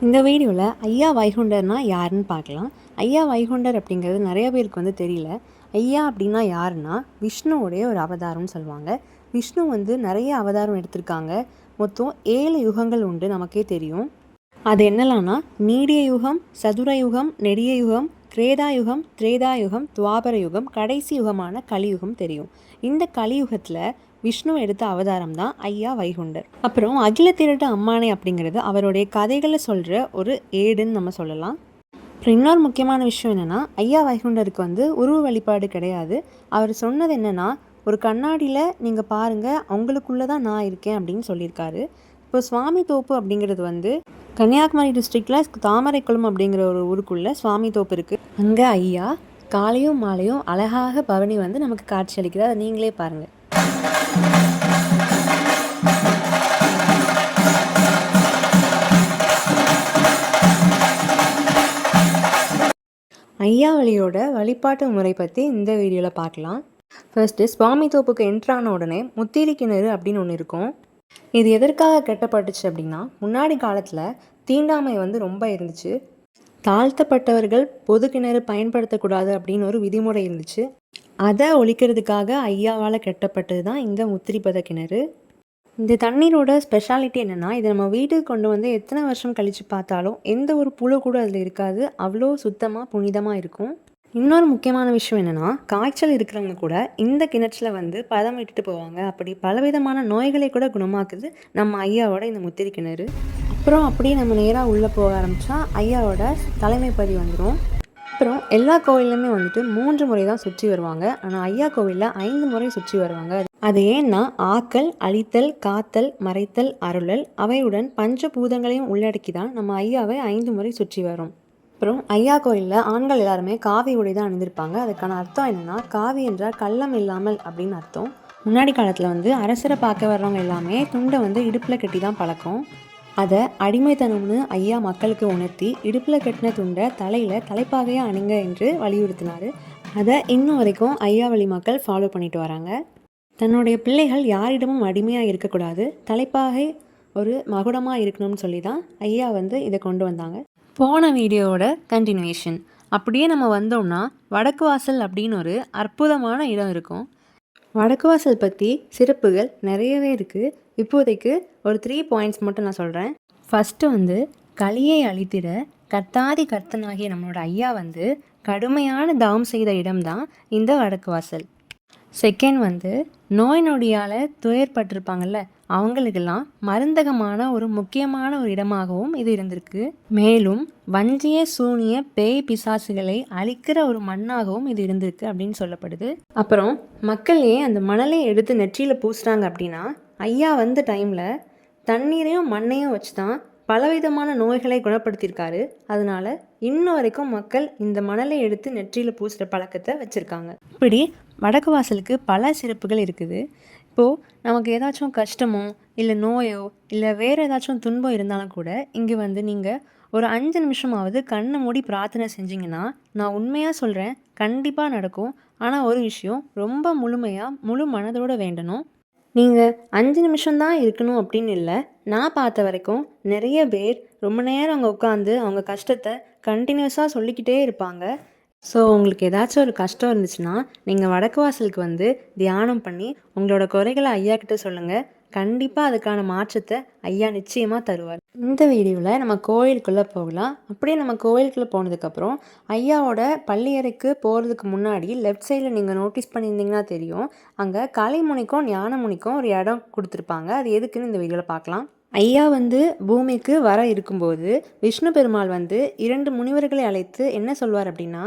இந்த வீடியோவில் ஐயா வைகுண்டர்னா யாருன்னு பார்க்கலாம். ஐயா வைகுண்டர் அப்படிங்கிறது நிறைய பேருக்கு தெரியல. ஐயா அப்படின்னா யாருன்னா விஷ்ணுவோடைய ஒரு அவதாரம்னு சொல்லுவாங்க. விஷ்ணு நிறைய அவதாரம் எடுத்திருக்காங்க. மொத்தம் 7 யுகங்கள் உண்டு, நமக்கே தெரியும். அது என்னலான்னா நீடிய யுகம், சதுர யுகம், நெடிய யுகம், கிரேதா யுகம், திரேதா யுகம், துவாபர யுகம், கடைசி யுகமான கலியுகம் தெரியும். இந்த கலியுகத்தில் விஷ்ணு எடுத்த அவதாரம் தான் ஐயா வைகுண்டர். அப்புறம் அகில திரட்டு அம்மானை அப்படிங்கிறது அவருடைய கதைகளை சொல்கிற ஒரு ஏடுன்னு நம்ம சொல்லலாம். அப்புறம் இன்னொரு முக்கியமான விஷயம் என்னென்னா, ஐயா வைகுண்டருக்கு உருவ வழிபாடு கிடையாது. அவர் சொன்னது என்னென்னா, ஒரு கண்ணாடியில் நீங்கள் பாருங்கள், அவங்களுக்குள்ளே தான் நான் இருக்கேன் அப்படின்னு சொல்லியிருக்காரு. இப்போ சுவாமி தோப்பு அப்படிங்கிறது கன்னியாகுமரி டிஸ்ட்ரிக்டில் தாமரைக்குளம் அப்படிங்கிற ஒரு ஊருக்குள்ளே சுவாமி தோப்பு இருக்குது. அங்கே ஐயா காலையும் மாலையும் அழகாக பவனி நமக்கு காட்சி அளிக்கிறது. அதை நீங்களே பாருங்கள். ஐயாவளியோட வழிபாட்டு முறை பற்றி இந்த வீடியோவில் பார்க்கலாம். ஃபர்ஸ்ட்டு சுவாமி தோப்புக்கு என்ட்ரான உடனே முத்திரி கிணறு அப்படின்னு ஒன்று இருக்கும். இது எதற்காக கட்டப்பட்டுச்சு அப்படின்னா, முன்னாடி காலத்தில் தீண்டாமை ரொம்ப இருந்துச்சு. தாழ்த்தப்பட்டவர்கள் பொது கிணறு பயன்படுத்தக்கூடாது அப்படின்னு ஒரு விதிமுறை இருந்துச்சு. அதை ஒழிக்கிறதுக்காக ஐயாவால் கட்டப்பட்டது தான் இந்த முத்திரிப்பத கிணறு. இந்த தண்ணீரோட ஸ்பெஷாலிட்டி என்னென்னா, இதை நம்ம வீட்டுக்கு கொண்டு எத்தனை வருஷம் கழித்து பார்த்தாலும் எந்த ஒரு புழு கூட அதில் இருக்காது. அவ்வளோ சுத்தமாக புனிதமாக இருக்கும். இன்னொரு முக்கியமான விஷயம் என்னென்னா, காய்ச்சல் இருக்கிறவங்க கூட இந்த கிணற்றில் பதம் விட்டுட்டு போவாங்க. அப்படி பலவிதமான நோய்களை கூட குணமாக்குது நம்ம ஐயாவோட இந்த முத்திரி கிணறு. அப்புறம் அப்படியே நம்ம நேராக உள்ளே போக ஆரம்பித்தா ஐயாவோட தலைமைப்பதி வந்துடும். அப்புறம் எல்லா கோவில்லையுமே 3 முறை தான் சுற்றி வருவாங்க. ஆனால் ஐயா கோவிலில் 5 முறை சுற்றி வருவாங்க. அது ஏன்னா ஆக்கல், அழித்தல், காத்தல், மறைத்தல், அருளல் அவையுடன் பஞ்சபூதங்களையும் உள்ளடக்கி தான் நம்ம ஐயாவை 5 முறை சுற்றி வரோம். அப்புறம் ஐயா கோயிலில் ஆண்கள் எல்லாருமே காவி உடை தான் அணிந்திருப்பாங்க. அதுக்கான அர்த்தம் என்னென்னா, காவி என்றால் கள்ளம் இல்லாமல் அப்படின்னு அர்த்தம். முன்னாடி காலத்தில் அரசரை பார்க்க வர்றவங்க எல்லாமே துண்டை இடுப்பில் கட்டி தான் பழக்கம். அதை அடிமைத்தனம்னு ஐயா மக்களுக்கு உணர்த்தி இடுப்பில் கட்டின துண்டை தலையில் தலைப்பாகையாக அணிங்க என்று வலியுறுத்தினார். அதை இன்னும் வரைக்கும் ஐயாவளி மக்கள் ஃபாலோ பண்ணிட்டு வராங்க. தன்னுடைய பிள்ளைகள் யாரிடமும் அடிமையாக இருக்கக்கூடாது, தலைப்பாகை ஒரு மகுடமாக இருக்கணும்னு சொல்லி தான் ஐயா இதை கொண்டு வந்தாங்க. போன வீடியோவோட கண்டினியூஷன். அப்படியே நம்ம வந்தோம்னா வடக்கு வாசல் அப்படின்னு ஒரு அற்புதமான இடம் இருக்கும். வடக்கு வாசல் பற்றி சிறப்புகள் நிறையவே இருக்குது. இப்போதைக்கு ஒரு 3 பாயிண்ட்ஸ் மட்டும் நான் சொல்கிறேன். ஃபஸ்ட்டு கலியை அழித்திட கர்த்தாதி கர்த்தனாகிய நம்மளோட ஐயா கடுமையான தவம் செய்த இடம்தான் இந்த வடக்கு வாசல். செகண்ட் நோய் நொடியால் துயர்பட்டிருப்பாங்கள்ல, அவங்களுக்கெல்லாம் மருந்தகமான ஒரு முக்கியமான ஒரு இடமாகவும் இது இருந்திருக்கு. மேலும் வஞ்சிய சூனிய பேய் பிசாசுகளை அழிக்கிற ஒரு மண்ணாகவும் இது இருந்திருக்கு அப்படின்னு சொல்லப்படுது. அப்புறம் மக்கள் ஏன் அந்த மணலை எடுத்து நெற்றியில் பூசுகிறாங்க அப்படின்னா, ஐயா டைமில் தண்ணீரையும் மண்ணையும் வச்சு தான் பலவிதமான நோய்களை குணப்படுத்தியிருக்காரு. அதனால் இன்னும் வரைக்கும் மக்கள் இந்த மணலை எடுத்து நெற்றியில் பூசுகிற பழக்கத்தை வச்சுருக்காங்க. இப்படி வடக்கு வாசலுக்கு பல சிறப்புகள் இருக்குது. இப்போது நமக்கு ஏதாச்சும் கஷ்டமோ இல்லை நோயோ இல்லை வேறு ஏதாச்சும் துன்பம் இருந்தாலும் கூட இங்கே நீங்கள் ஒரு 5 நிமிஷமாவது கண்ணை மூடி பிரார்த்தனை செஞ்சிங்கன்னா, நான் உண்மையாக சொல்கிறேன், கண்டிப்பாக நடக்கும். ஆனால் ஒரு விஷயம், ரொம்ப முழு மனதோடு வேண்டணும். நீங்கள் 5 நிமிஷம்தான் இருக்கணும் அப்படின்னு இல்லை. நான் பார்த்த வரைக்கும் நிறைய பேர் ரொம்ப நேரம் அங்கே உட்காந்து அவங்க கஷ்டத்தை கண்டினியூஸாக சொல்லிக்கிட்டே இருப்பாங்க. ஸோ உங்களுக்கு ஏதாச்சும் ஒரு கஷ்டம் இருந்துச்சுன்னா, நீங்கள் வடக்கு வாசலுக்கு தியானம் பண்ணி உங்களோட குறைகளை ஐயா கிட்ட சொல்லுங்கள். கண்டிப்பாக அதுக்கான மாற்றத்தை ஐயா நிச்சயமாக தருவார். இந்த வீடியோவில் நம்ம கோயிலுக்குள்ளே போகலாம். அப்படியே நம்ம கோயிலுக்குள்ளே போனதுக்கப்புறம் ஐயாவோட பள்ளியறைக்கு போகிறதுக்கு முன்னாடி லெஃப்ட் சைடில் நீங்கள் நோட்டீஸ் பண்ணியிருந்தீங்கன்னா தெரியும், அங்கே கலைமுனிக்கும் ஞானமுனிக்கும் ஒரு இடம் கொடுத்துருப்பாங்க. அது எதுக்குன்னு இந்த வீடியோவில் பார்க்கலாம். ஐயா பூமிக்கு வர இருக்கும்போது விஷ்ணு பெருமாள் 2 முனிவர்களை அழைத்து என்ன சொல்வார் அப்படின்னா,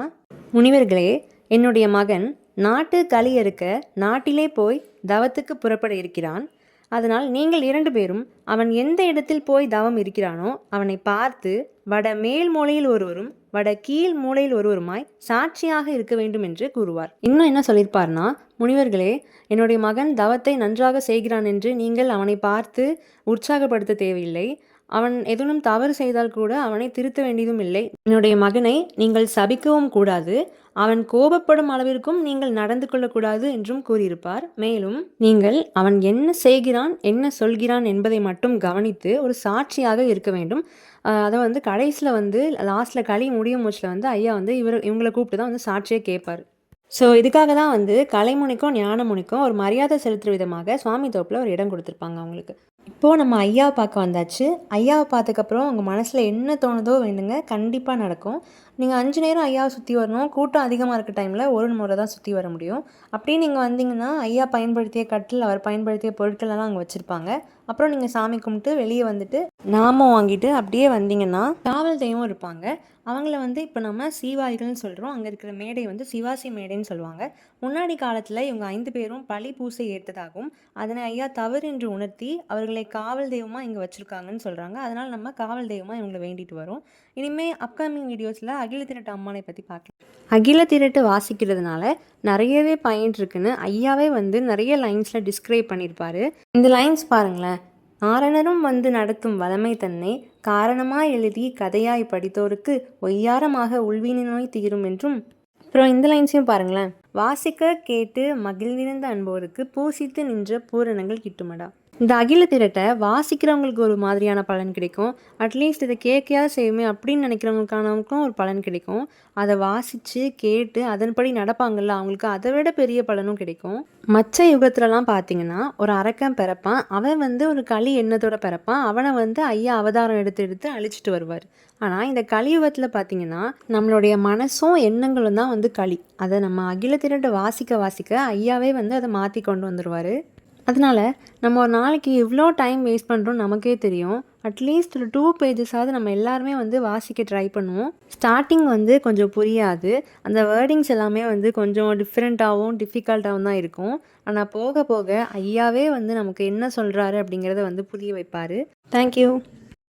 முனிவர்களே, என்னுடைய மகன் நாட்டு களி அறுக்க நாட்டிலே போய் தவத்துக்கு புறப்பட இருக்கிறான். அதனால் நீங்கள் 2 பேரும் அவன் எந்த இடத்தில் போய் தவம் இருக்கிறானோ அவனை பார்த்து வட மேல் மூலையில் ஒருவரும் வட கீழ் மூலையில் ஒருவருமாய் சாட்சியாக இருக்க வேண்டும் என்று கூறுவார். இன்னும் என்ன சொல்லியிருப்பார்னா, முனிவர்களே, என்னுடைய மகன் தவத்தை நன்றாக செய்கிறான் என்று நீங்கள் அவனை பார்த்து உற்சாகப்படுத்த தேவையில்லை. அவன் ஏதேனும் தவறு செய்தால் கூட அவனை திருத்த வேண்டியதும் இல்லை. என்னுடைய மகனை நீங்கள் சபிக்கவும் கூடாது, அவன் கோபப்படும் அளவிற்கும் நீங்கள் நடந்து கொள்ளக்கூடாது என்றும் கூறியிருப்பார். மேலும் நீங்கள் அவன் என்ன செய்கிறான், என்ன சொல்கிறான் என்பதை மட்டும் கவனித்து ஒரு சாட்சியாக இருக்க வேண்டும். அதை வந்து கடைசியில் வந்து லாஸ்ட்டில் களி முடியும் மூச்சில் வந்து ஐயா வந்து இவங்களை கூப்பிட்டு தான் வந்து சாட்சியை கேட்பார். ஸோ இதுக்காக தான் வந்து கலைமுனிக்கும் ஞானமுனிக்கும் ஒரு மரியாதை செலுத்துகிற விதமாக சுவாமி தோப்பில் ஒரு இடம் கொடுத்துருப்பாங்க அவங்களுக்கு. இப்போது நம்ம ஐயாவை பார்க்க வந்தாச்சு. ஐயாவை பார்த்ததுக்கப்புறம் உங்கள் மனசில் என்ன தோணுதோ வேண்டுங்க, கண்டிப்பாக நடக்கும். நீங்கள் 5 நேரம் ஐயாவை சுற்றி வரணும். கூட்டம் அதிகமாக இருக்க டைமில் ஒரு முறை தான் சுற்றி வர முடியும். அப்படியே நீங்கள் வந்தீங்கன்னா ஐயா பயன்படுத்திய கட்டில், அவர் பயன்படுத்திய பொருட்களெல்லாம் அங்கே வச்சுருப்பாங்க. அப்புறம் நீங்கள் சாமி கும்பிட்டு வெளியே வந்துட்டு நாமம் வாங்கிட்டு அப்படியே வந்தீங்கன்னா காவல் தெய்வம் இருப்பாங்க. அவங்கள வந்து இப்போ நம்ம சீவாய்கள்னு சொல்கிறோம். அங்கே இருக்கிற மேடை வந்து சிவாசி மேடைன்னு சொல்லுவாங்க. முன்னாடி காலத்தில் இவங்க 5 பேரும் பழி பூசை ஏற்றதாகவும் அதனை ஐயா தவறு என்று உணர்த்தி அவர்களை காவல் தெய்வமாக இங்கே வச்சுருக்காங்கன்னு சொல்கிறாங்க. அதனால் நம்ம காவல் தெய்வமாக இவங்களை வேண்டிட்டு வரோம். இனிமேல் அப்கமிங் வீடியோஸில் அகில திரட்டு அம்மனை பற்றி பார்க்கலாம். அகில திரட்டு வாசிக்கிறதுனால நிறையவே பயன் இருக்குன்னு ஐயாவே வந்து நிறைய லைன்ஸில் டிஸ்கிரைப் பண்ணியிருப்பார். இந்த லைன்ஸ் பாருங்களேன். ஆரணரும் வந்து நடத்தும் வளமை தன்னை காரணமாய் எழுதி கதையாய் படித்தோருக்கு ஒய்யாரமாக உள்வினை நோய் தீரும் என்றும். அப்புறம் இந்த லைன்ஸையும் பாருங்களேன். வாசிக்க கேட்டு மகிழ்ந்திருந்த அன்போருக்கு பூசித்து நின்ற பூரணங்கள் கிட்டுமடா. இந்த அகில திரட்டை வாசிக்கிறவங்களுக்கு ஒரு மாதிரியான பலன் கிடைக்கும். அட்லீஸ்ட் இதை கேட்கையாவது செய்யுமே அப்படின்னு நினைக்கிறவங்களுக்கானவங்களுக்கும் ஒரு பலன் கிடைக்கும். அதை வாசித்து கேட்டு அதன்படி நடப்பாங்கள்ல, அவங்களுக்கு அதை விட பெரிய பலனும் கிடைக்கும். மற்ற யுகத்துலலாம் பார்த்தீங்கன்னா ஒரு அரக்கன் பிறப்பான். அவன் வந்து ஒரு களி எண்ணத்தோட பிறப்பான். அவனை வந்து ஐயா அவதாரம் எடுத்து அழிச்சிட்டு வருவார். ஆனால் இந்த கலியுகத்தில் பார்த்தீங்கன்னா நம்மளுடைய மனசும் எண்ணங்களும் தான் வந்து களி. அதை நம்ம அகில திரட்டை வாசிக்க ஐயாவே வந்து அதை மாற்றி கொண்டு வந்துடுவார். அதனால் நம்ம ஒரு நாளைக்கு எவ்வளோ டைம் வேஸ்ட் பண்ணுறோம் நமக்கே தெரியும். அட்லீஸ்ட் ஒரு 2 பேஜஸாவது நம்ம எல்லாருமே வந்து வாசிக்க ட்ரை பண்ணுவோம். ஸ்டார்டிங் வந்து கொஞ்சம் புரியாது. அந்த வேர்டிங்ஸ் எல்லாமே வந்து கொஞ்சம் டிஃப்ரெண்ட்டாகவும் டிஃபிகல்ட்டாகவும் தான் இருக்கும். ஆனால் போக போக ஐயாவே வந்து நமக்கு என்ன சொல்கிறாரு அப்படிங்கிறத வந்து புரிய வைப்பார். தேங்க்யூ.